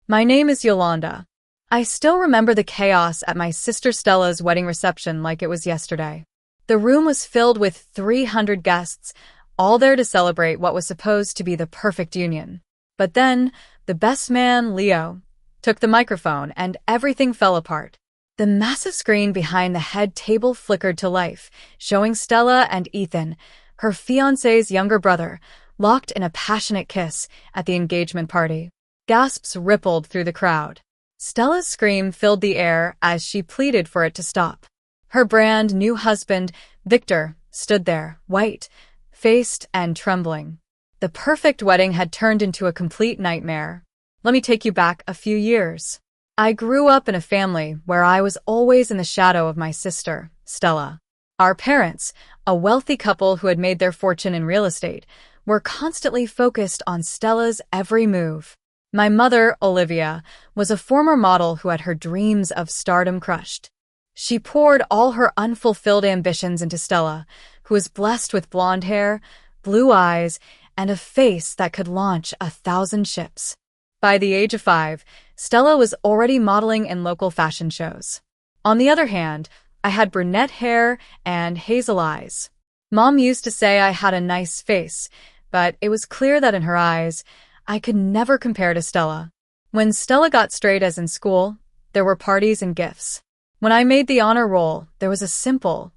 My name is Yolanda. I still remember the chaos at my sister Stella's wedding reception like it was yesterday. The room was filled with 300 guests, all there to celebrate what was supposed to be the perfect union. But then, the best man, Leo, took the microphone and everything fell apart. The massive screen behind the head table flickered to life, showing Stella and Ethan, her fiancé's younger brother, locked in a passionate kiss at the engagement party. Gasps rippled through the crowd. Stella's scream filled the air as she pleaded for it to stop. Her brand new husband, Victor, stood there, white-faced and trembling. The perfect wedding had turned into a complete nightmare. Let me take you back a few years. I grew up in a family where I was always in the shadow of my sister, Stella. Our parents, a wealthy couple who had made their fortune in real estate, were constantly focused on Stella's every move. My mother, Olivia, was a former model who had her dreams of stardom crushed. She poured all her unfulfilled ambitions into Stella, who was blessed with blonde hair, blue eyes, and a face that could launch 1,000 ships. By the age of 5, Stella was already modeling in local fashion shows. On the other hand, I had brunette hair and hazel eyes. Mom used to say I had a nice face, but it was clear that in her eyes, I could never compare to Stella. When Stella got straight A's in school, there were parties and gifts. When I made the honor roll, there was a simple,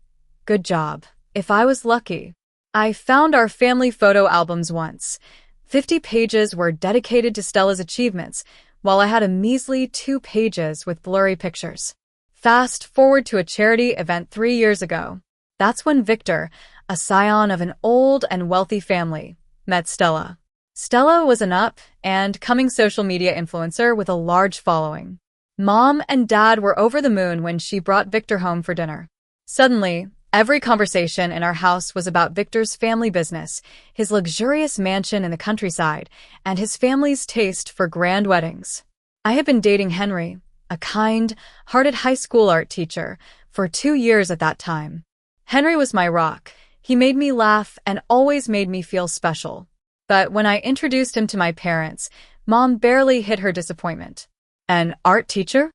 good job, if I was lucky. I found our family photo albums once. 50 pages were dedicated to Stella's achievements, while I had a measly 2 pages with blurry pictures. Fast forward to a charity event 3 years ago. That's when Victor, a scion of an old and wealthy family, met Stella. Stella was an up-and-coming social media influencer with a large following. Mom and Dad were over the moon when she brought Victor home for dinner. Suddenly, every conversation in our house was about Victor's family business, his luxurious mansion in the countryside, and his family's taste for grand weddings. I had been dating Henry, a kind-hearted high school art teacher, for 2 years at that time. Henry was my rock. He made me laugh and always made me feel special. But when I introduced him to my parents, Mom barely hid her disappointment. An art teacher?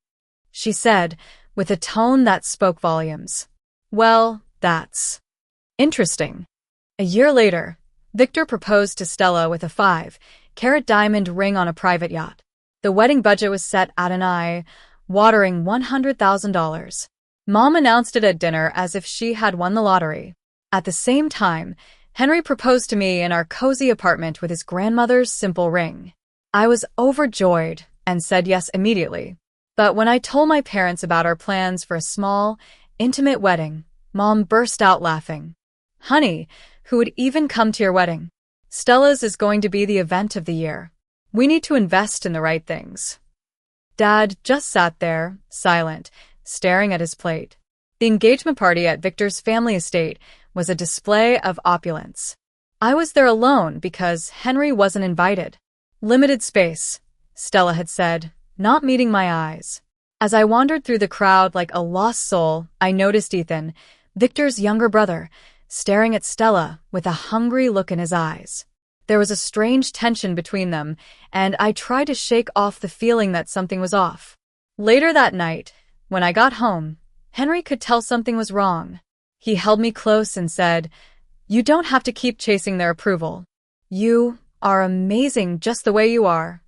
She said, with a tone that spoke volumes. Well, that's interesting. A year later, Victor proposed to Stella with a 5-carat diamond ring on a private yacht. The wedding budget was set at an eye-watering $100,000. Mom announced it at dinner as if she had won the lottery. At the same time, Henry proposed to me in our cozy apartment with his grandmother's simple ring. I was overjoyed and said yes immediately. But when I told my parents about our plans for a small, intimate wedding, Mom burst out laughing. Honey, who would even come to your wedding? Stella's is going to be the event of the year. We need to invest in the right things. Dad just sat there, silent, staring at his plate. The engagement party at Victor's family estate was a display of opulence. I was there alone because Henry wasn't invited. Limited space, Stella had said, not meeting my eyes. As I wandered through the crowd like a lost soul, I noticed Ethan, Victor's younger brother, staring at Stella with a hungry look in his eyes. There was a strange tension between them, and I tried to shake off the feeling that something was off. Later that night, when I got home, Henry could tell something was wrong. He held me close and said, "You don't have to keep chasing their approval. You are amazing just the way you are."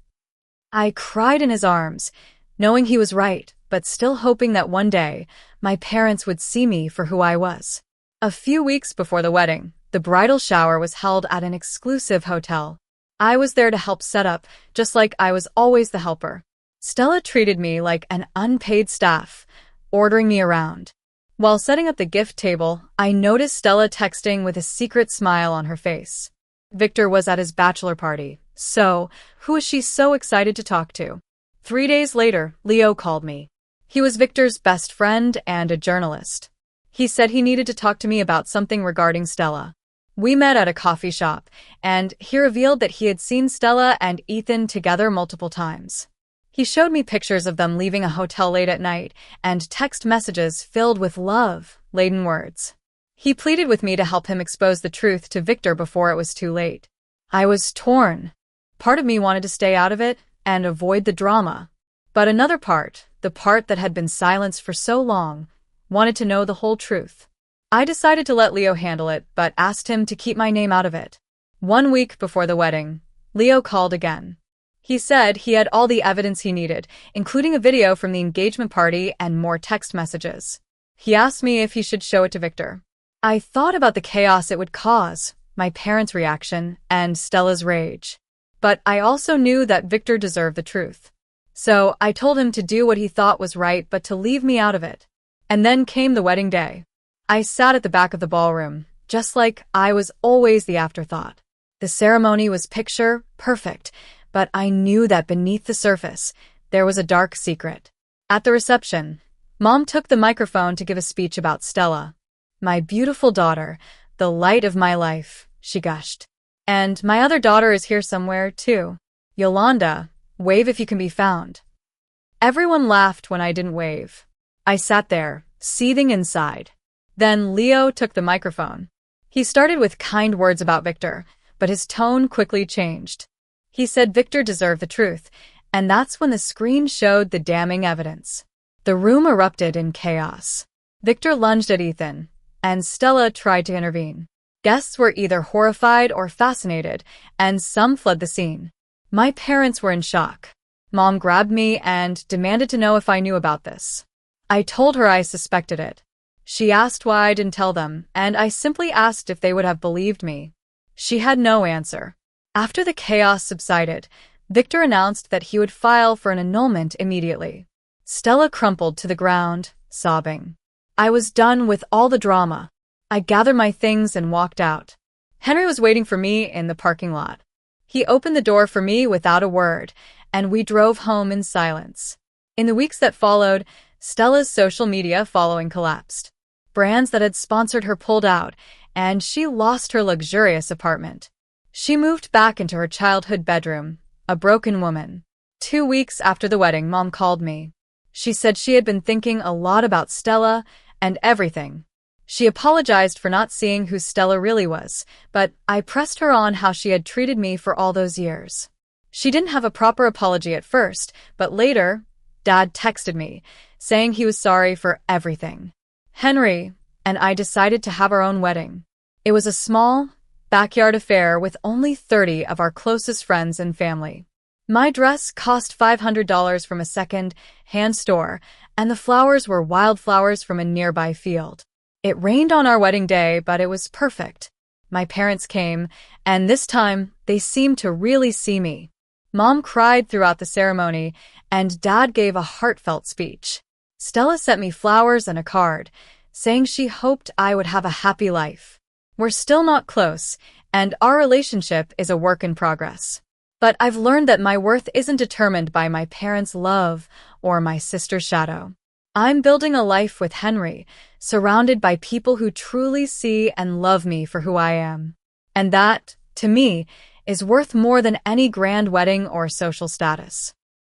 I cried in his arms, knowing he was right, but still hoping that one day my parents would see me for who I was. A few weeks before the wedding, the bridal shower was held at an exclusive hotel. I was there to help set up, just like I was always the helper. Stella treated me like an unpaid staff, ordering me around. While setting up the gift table, I noticed Stella texting with a secret smile on her face. Victor was at his bachelor party, so who was she so excited to talk to? 3 days later, Leo called me. He was Victor's best friend and a journalist. He said he needed to talk to me about something regarding Stella. We met at a coffee shop, and he revealed that he had seen Stella and Ethan together multiple times. He showed me pictures of them leaving a hotel late at night and text messages filled with love-laden words. He pleaded with me to help him expose the truth to Victor before it was too late. I was torn. Part of me wanted to stay out of it and avoid the drama. But another part, the part that had been silenced for so long, wanted to know the whole truth. I decided to let Leo handle it, but asked him to keep my name out of it. 1 week before the wedding, Leo called again. He said he had all the evidence he needed, including a video from the engagement party and more text messages. He asked me if he should show it to Victor. I thought about the chaos it would cause, my parents' reaction, and Stella's rage. But I also knew that Victor deserved the truth. So I told him to do what he thought was right but to leave me out of it. And then came the wedding day. I sat at the back of the ballroom, just like I was always the afterthought. The ceremony was picture perfect, but I knew that beneath the surface, there was a dark secret. At the reception, Mom took the microphone to give a speech about Stella. "My beautiful daughter, the light of my life," she gushed. "And my other daughter is here somewhere, too. Yolanda, wave if you can be found." Everyone laughed when I didn't wave. I sat there, seething inside. Then Leo took the microphone. He started with kind words about Victor, but his tone quickly changed. He said Victor deserved the truth, and that's when the screen showed the damning evidence. The room erupted in chaos. Victor lunged at Ethan, and Stella tried to intervene. Guests were either horrified or fascinated, and some fled the scene. My parents were in shock. Mom grabbed me and demanded to know if I knew about this. I told her I suspected it. She asked why I didn't tell them, and I simply asked if they would have believed me. She had no answer. After the chaos subsided, Victor announced that he would file for an annulment immediately. Stella crumpled to the ground, sobbing. I was done with all the drama. I gathered my things and walked out. Henry was waiting for me in the parking lot. He opened the door for me without a word, and we drove home in silence. In the weeks that followed, Stella's social media following collapsed. Brands that had sponsored her pulled out, and she lost her luxurious apartment. She moved back into her childhood bedroom, a broken woman. 2 weeks after the wedding, Mom called me. She said she had been thinking a lot about Stella and everything. She apologized for not seeing who Stella really was, but I pressed her on how she had treated me for all those years. She didn't have a proper apology at first, but later, Dad texted me, saying he was sorry for everything. Henry and I decided to have our own wedding. It was a small, backyard affair with only 30 of our closest friends and family. My dress cost $500 from a second-hand store, and the flowers were wildflowers from a nearby field. It rained on our wedding day, but it was perfect. My parents came, and this time, they seemed to really see me. Mom cried throughout the ceremony, and Dad gave a heartfelt speech. Stella sent me flowers and a card, saying she hoped I would have a happy life. We're still not close, and our relationship is a work in progress. But I've learned that my worth isn't determined by my parents' love or my sister's shadow. I'm building a life with Henry, surrounded by people who truly see and love me for who I am. And that, to me, is worth more than any grand wedding or social status.